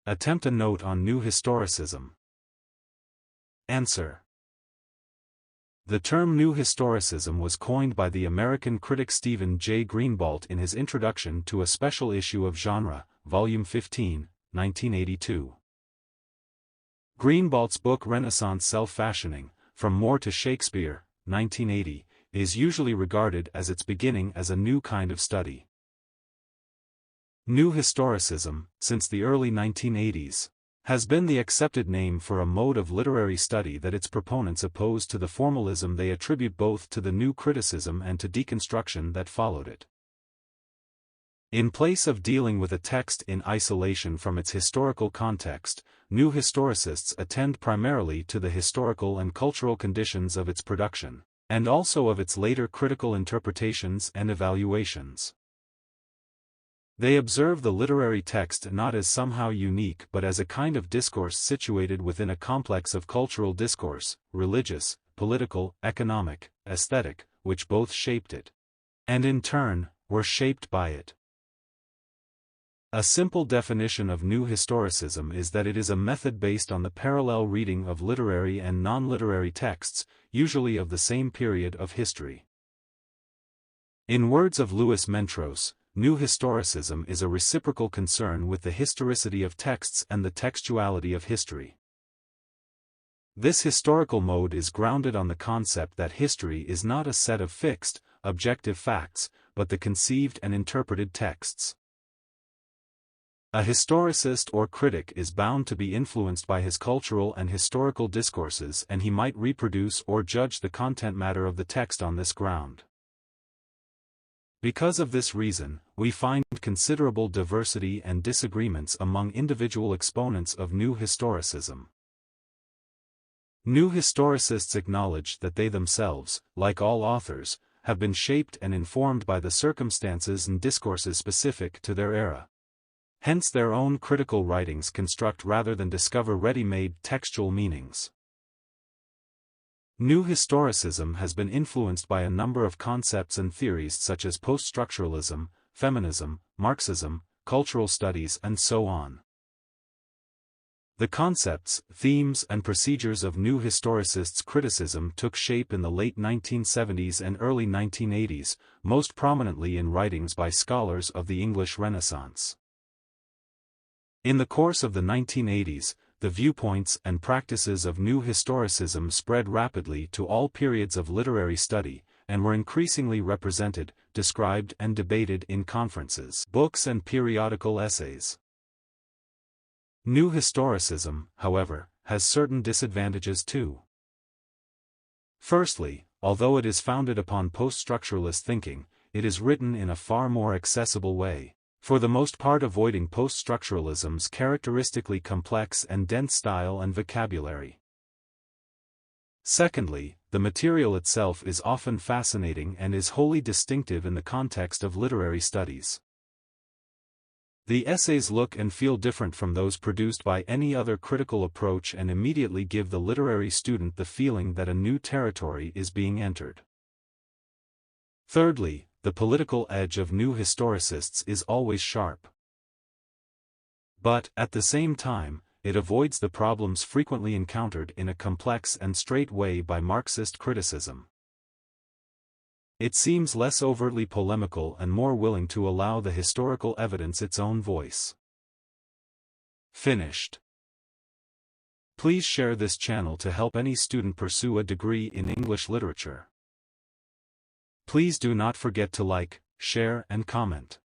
Attempt a note on New Historicism. Answer. The term New Historicism was coined by the American critic Stephen J. Greenblatt in his introduction to a special issue of Genre, Volume 15, 1982. Greenblatt's book Renaissance Self-Fashioning, From Moore to Shakespeare, 1980, is usually regarded as its beginning as a new kind of study. New Historicism, since the early 1980s, has been the accepted name for a mode of literary study that its proponents oppose to the formalism they attribute both to the new criticism and to deconstruction that followed it. In place of dealing with a text in isolation from its historical context, new historicists attend primarily to the historical and cultural conditions of its production, and also of its later critical interpretations and evaluations. They observe the literary text not as somehow unique but as a kind of discourse situated within a complex of cultural discourse, religious, political, economic, aesthetic, which both shaped it, and in turn, were shaped by it. A simple definition of New Historicism is that it is a method based on the parallel reading of literary and non-literary texts, usually of the same period of history. In words of Louis Mentros, New Historicism is a reciprocal concern with the historicity of texts and the textuality of history. This historical mode is grounded on the concept that history is not a set of fixed, objective facts, but the conceived and interpreted texts. A historicist or critic is bound to be influenced by his cultural and historical discourses, and he might reproduce or judge the content matter of the text on this ground. Because of this reason, we find considerable diversity and disagreements among individual exponents of New Historicism. New historicists acknowledge that they themselves, like all authors, have been shaped and informed by the circumstances and discourses specific to their era. Hence their own critical writings construct rather than discover ready-made textual meanings. New Historicism has been influenced by a number of concepts and theories such as post-structuralism, feminism, Marxism, cultural studies and so on. The concepts, themes and procedures of New Historicists' criticism took shape in the late 1970s and early 1980s, most prominently in writings by scholars of the English Renaissance. In the course of the 1980s, the viewpoints and practices of New Historicism spread rapidly to all periods of literary study, and were increasingly represented, described and debated in conferences, books and periodical essays. New Historicism, however, has certain disadvantages too. Firstly, although it is founded upon post-structuralist thinking, it is written in a far more accessible way, for the most part avoiding post-structuralism's characteristically complex and dense style and vocabulary. Secondly, the material itself is often fascinating and is wholly distinctive in the context of literary studies. The essays look and feel different from those produced by any other critical approach and immediately give the literary student the feeling that a new territory is being entered. Thirdly, the political edge of New Historicists is always sharp. But, at the same time, it avoids the problems frequently encountered in a complex and straight way by Marxist criticism. It seems less overtly polemical and more willing to allow the historical evidence its own voice. Finished. Please share this channel to help any student pursue a degree in English literature. Please do not forget to like, share and comment.